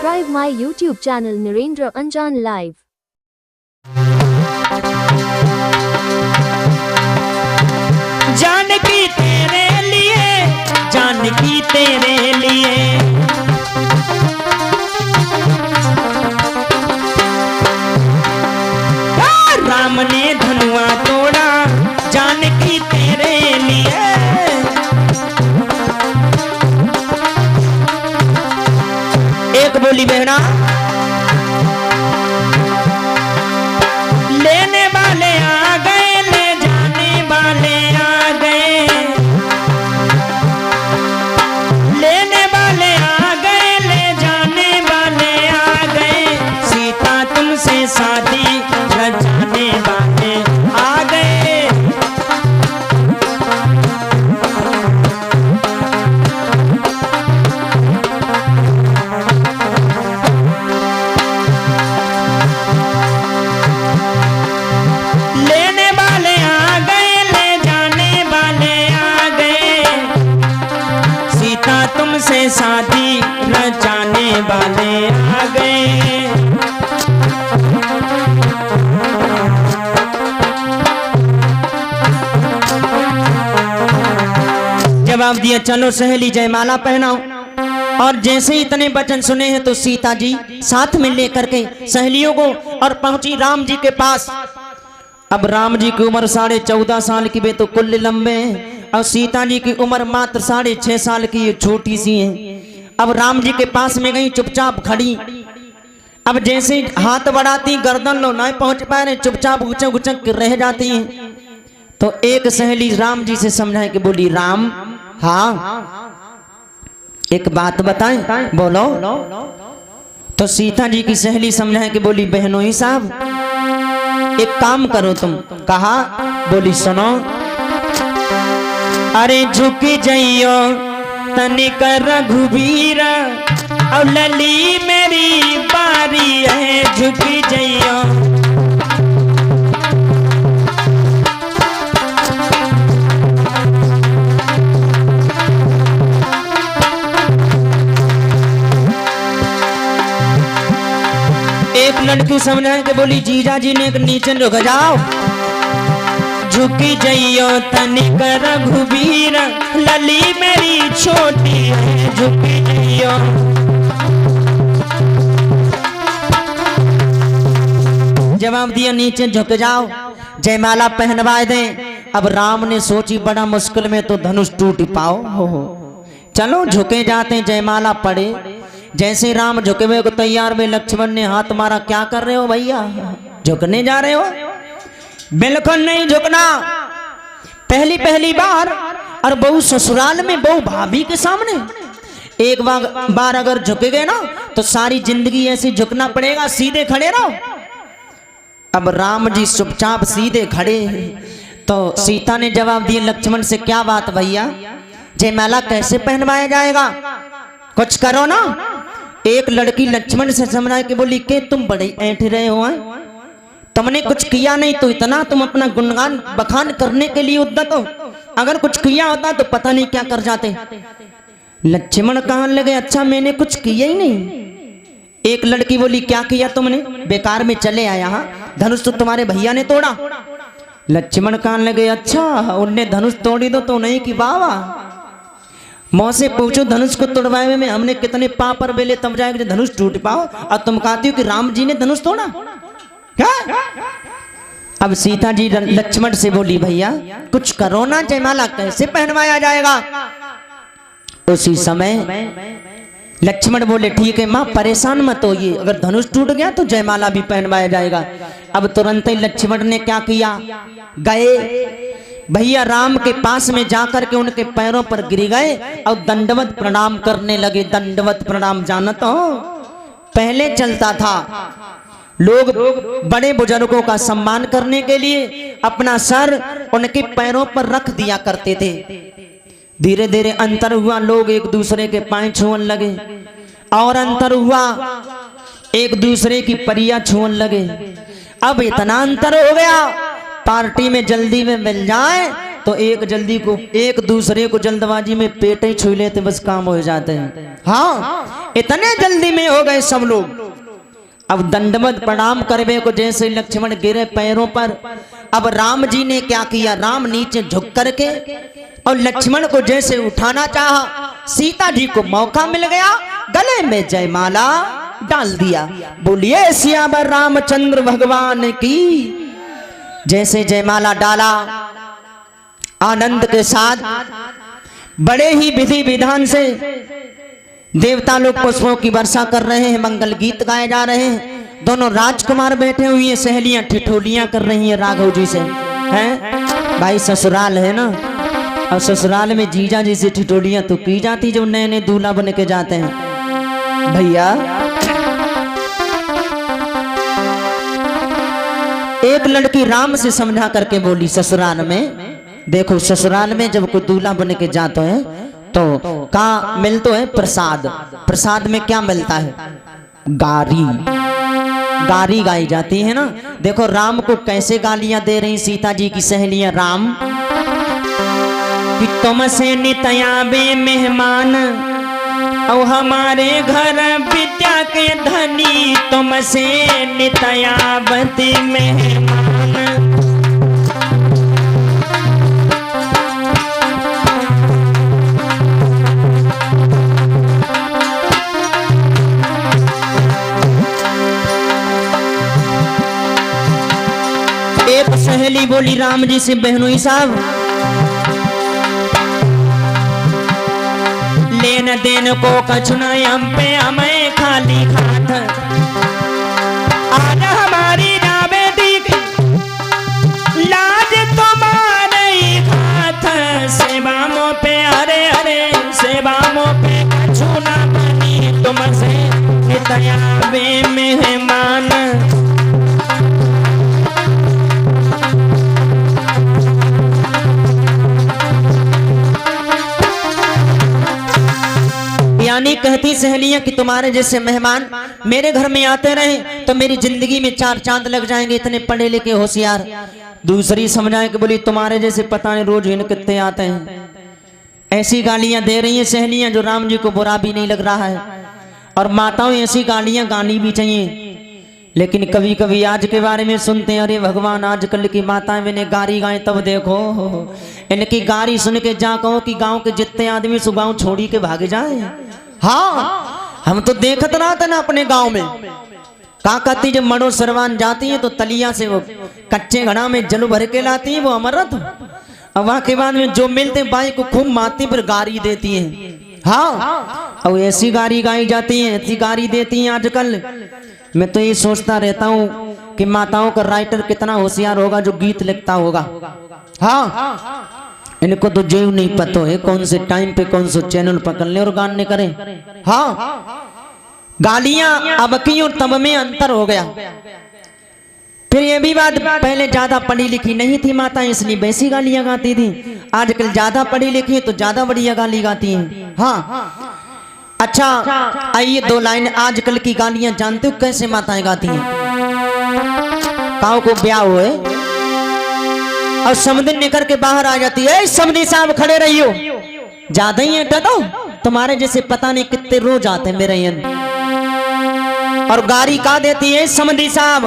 Subscribe my YouTube channel Narendra Anjan Live. Janaki तेरे लिए, जानकी तेरे लिए राम ने धनुआ तोड़ा, जानकी तेरे लिए। एक बोली बहना, लेने वाले आ गए, ले जाने वाले आ गए, लेने वाले आ गए, ले जाने वाले आ गए, सीता तुमसे शादी रचाने वाले आ गए। लेने वाले आ गए, ले जाने वाले आ गए, सीता तुमसे शादी रचाने वाले आ गए। जवाब दिया, चलो सहेली जयमाला पहनाओ। और जैसे ही इतने वचन सुने हैं तो सीता जी साथ में लेकर के सहेलियों को और पहुंची राम जी के पास। अब राम जी की उम्र 14.5 साल की, वे तो कुल लंबे हैं, और सीता जी की उम्र मात्र 6.5 साल की, ये छोटी सी है। अब राम जी के पास में गई, चुपचाप खड़ी। अब जैसे हाथ बढ़ाती, गर्दन लो नहीं पहुंच पा रहे, चुपचाप उचक उचक के रह जाती हैं। तो एक सहेली राम जी से समझाए कि बोली, राम हाँ एक बात बताएं, बोलो। तो सीता जी की सहेली समझाए कि बोली, बहनों ही साहब एक काम करो तुम। कहा, बोली सुनो। अरे झुक जाइयो तनिक रघुवीर, और लली मेरी बारी है, झुक जाइयो। एक लड़की समझाए कि बोली, जीजा जी ने नीचे रुक जाओ। झुकी जइयो तनिक रघुवीर, लली मेरी छोटी है, झुकी जइयो। जवाब दिया, नीचे झुक जाओ, जयमाला पहनवा दे। अब राम ने सोची, बड़ा मुश्किल में तो धनुष टूट पाओ हो। चलो झुके जाते, जयमाला पड़े। जैसे राम झुके हुए को तैयार में, लक्ष्मण ने हाथ मारा, क्या कर रहे हो भैया, झुकने जा रहे हो? बिल्कुल नहीं झुकना। पहली बार, और बहू ससुराल में, बहू भाभी के सामने एक बार अगर झुके गए ना तो सारी जिंदगी ऐसे झुकना पड़ेगा। सीधे खड़े रहो। अब राम जी चुपचाप सीधे खड़े। तो सीता ने जवाब दिया लक्ष्मण से, क्या बात भैया, जयमाला कैसे पहनवाया जाएगा, कुछ करो ना। एक लड़की लक्ष्मण से समझा के बोली, के तुम बड़े ऐंठ रहे हो, तुमने कुछ किया नहीं तो इतना तुम अपना गुणगान बखान करने के लिए उद्यत हो, अगर कुछ किया होता तो पता नहीं क्या कर जाते। लक्ष्मण कहने लगे, अच्छा मैंने कुछ किया ही नहीं। एक लड़की बोली, क्या किया तुमने, बेकार में चले आया, धनुष तो तुम्हारे भैया ने तोड़ा। लक्ष्मण कहने लगे, अच्छा उनने धनुष तोड़ी दो तो नहीं कि बाबा, मौत से पूछो धनुष को तोड़वाए में हमने कितने पाप पर बेले तब जाएगा धनुष टूट पाओ, और तुम कहती हो कि राम जी ने धनुष तोड़ा क्या? अब सीता जी लक्ष्मण से बोली, भैया कुछ करो ना, जयमाला कैसे पहनवाया जाएगा। उसी समय लक्ष्मण बोले, ठीक है माँ परेशान मत होइए, अगर धनुष टूट गया तो जयमाला भी पहनवाया जाएगा। अब तुरंत ही लक्ष्मण ने क्या किया, गए भैया राम के पास में जाकर के उनके पैरों पर गिर गए और दंडवत प्रणाम करने लगे। दंडवत प्रणाम जानत हो, पहले चलता था, लोग बड़े बुजुर्गों का सम्मान करने के लिए अपना सर उनके पैरों पर रख दिया करते थे। धीरे धीरे अंतर हुआ, लोग एक दूसरे के पांव छुअन लगे, और अंतर हुआ, एक दूसरे की परिया छुअन लगे। अब इतना अंतर हो गया, पार्टी में जल्दी में मिल जाए तो एक दूसरे को जल्दबाजी में पेट ही छू लेते, बस काम हो जाते हैं। हाँ, इतने जल्दी में हो गए सब लोग। अब दंडवत प्रणाम करवे को जैसे लक्ष्मण गिरे पैरों पर, अब राम जी ने क्या किया, राम नीचे झुक करके और लक्ष्मण को जैसे उठाना चाहा, सीता जी को मौका मिल गया, गले में जयमाला डाल दिया। बोलिए सियावर रामचंद्र भगवान की। जैसे जयमाला डाला, आनंद के साथ बड़े ही विधि विधान से देवता लोग पुष्पों की वर्षा कर रहे हैं, मंगल गीत गाए जा रहे हैं। दोनों राजकुमार बैठे हुए हैं, सहेलियां ठिठोलियां कर रही हैं राघव जी से। हैं भाई ससुराल है ना, और ससुराल में जीजा जी से ठिठोलियां तो की जाती जो नए नए दूल्हा बन के जाते हैं। भैया एक लड़की राम से समझा करके बोली, ससुराल में देखो, ससुराल में जब कोई दूल्हा बन के जाते हैं तो का मिलता है प्रसाद। प्रसाद में क्या मिलता है, गारी। गारी गाई जाती है ना। देखो राम को कैसे गालियां दे रही सीता जी की सहेलियां, राम कि तुमसे नितयाबे मेहमान, और हमारे घर विद्या के धनी, तुमसे नितयाबती मेहमान। एक सहेली बोली राम जी से, बहनोई साहब लेन देन को कछुना हम पे हमें खाली खात, आज हमारी नावे दीख लाज तुम्हारे हाथ, सेवामों पे अरे अरे सेवामों पे कछुना बनी, तुमसे नितयाबे मेहमान। यानी कहती सहेलियां कि तुम्हारे जैसे मेहमान मेरे घर में आते रहे तो मेरी जिंदगी में 4 चांद लग जाएंगे, इतने पढ़े लिखे होशियार। दूसरी समझाए कि बोली तुम्हारे जैसे पता नहीं रोज इन कितने आते हैं। ऐसी गालियां दे रही हैं सहेलियां जो राम जी को बुरा भी नहीं लग रहा है। और माताओं ऐसी गालियां गानी भी चाहिए, लेकिन कभी कभी आज के बारे में सुनते हैं, अरे भगवान आजकल की माताएं मैंने गारी गाएं, तब देखो इनकी गारी सुन के जा कहो कि गांव के जितने आदमी सो गांव छोड़ी के भाग जाए। हाँ हम तो देखत रहा था ना अपने गांव में, का कहती जब मड़ो सरवान जाती है तो तलिया से वो कच्चे घड़ा में जल भर के लाती है वो अमरत। अब वहां के बाद में जो मिलते बाई को खूब मारती पर गारी देती है। हाँ अब ऐसी गारी गाई जाती है, ऐसी गारी देती है आजकल। मैं तो ये सोचता रहता हूँ कि माताओं का राइटर कितना होशियार होगा जो गीत लिखता होगा। हाँ इनको तो जेव नहीं पता है कौन से टाइम पे कौन सा चैनल पकड़ ले और गाने करें। हाँ गालियां अब की और तब में अंतर हो गया। फिर ये भी बात, पहले ज्यादा पढ़ी लिखी नहीं थी माता इसलिए वैसी गालियां गाती थी, आजकल ज्यादा पढ़ी लिखी है तो ज्यादा बढ़िया गाली गाती हैं। हाँ अच्छा आइए 2 लाइन आजकल की गालियां जानते हो कैसे माताएं गाती हैं। काऊ को ब्याह हुए और समदिन निकल के बाहर आ जाती है, समदी साहब खड़े रहियो, ज्यादा ही है तो तुम्हारे जैसे पता नहीं कितने रोज आते मेरे यहाँ। और गारी का देती है समदी साहब,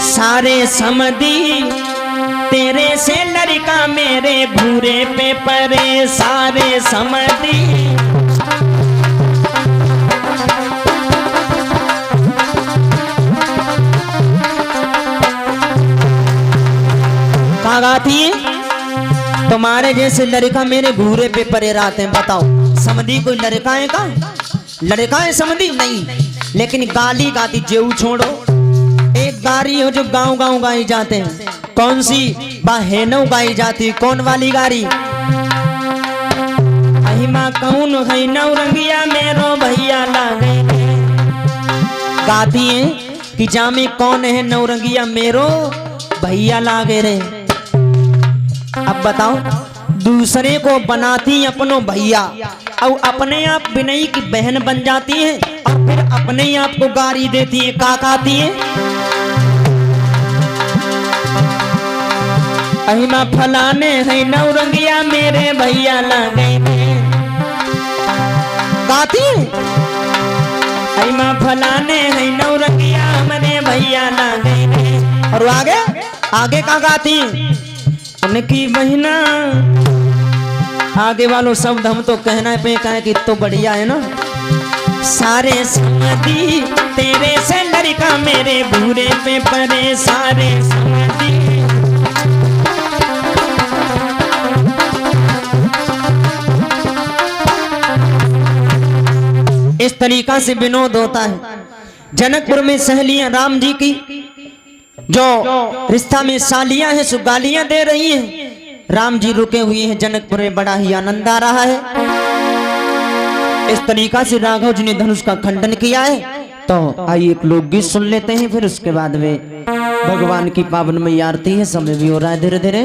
सारे समदी तेरे से लड़का मेरे भूरे पे परे, सारे समदी कहाँ गाती है, तुम्हारे जैसे लड़का मेरे भूरे पे परे रहते हैं। बताओ समधी कोई लड़का है का, लड़का है समधी नहीं, लेकिन गाली गाती जेऊ छोड़ो। एक गारी हो जो गांव गांव गाई जाते हैं, कौन सी बहनों गाई जाती, कौन वाली गारी, अहिमा कौन है नौरंगिया मेरो भैया लागे, गाती है कि जामे कौन है नौरंगिया मेरो भैया लागे रे। अब बताओ दूसरे को बनाती अपनो भैया और अपने आप विनयी की बहन बन जाती है और फिर अपने आप को गारी देती है, का कहती है, अहिमा फलाने है नौरंगिया मेरे भैया लागे। का गाती आई माँ फलाने है नौरंगिया मने भैया ना गए। और वो आगे आगे का गाती उनकी बहना। आगे वालों शब्द हम तो कहना पे कहे कि तो बढ़िया है ना। सारे समझी तेरे से लड़का मेरे बूढ़े पे परे सारे समझी। इस तरीका से विनोद होता है। जनकपुर में सहेलियां राम जी की जो रिश्ता में सालियां हैं सो गालियां दे रही हैं। राम जी रुके हुए हैं जनकपुर में, बड़ा ही आनंद आ रहा है। इस तरीका से राघव जी ने धनुष का खंडन किया है। तो आइए एक लोकगीत सुन लेते हैं, फिर उसके बाद वे भगवान की पावन मैया आरती है। समय भी हो रहा है धीरे धीरे।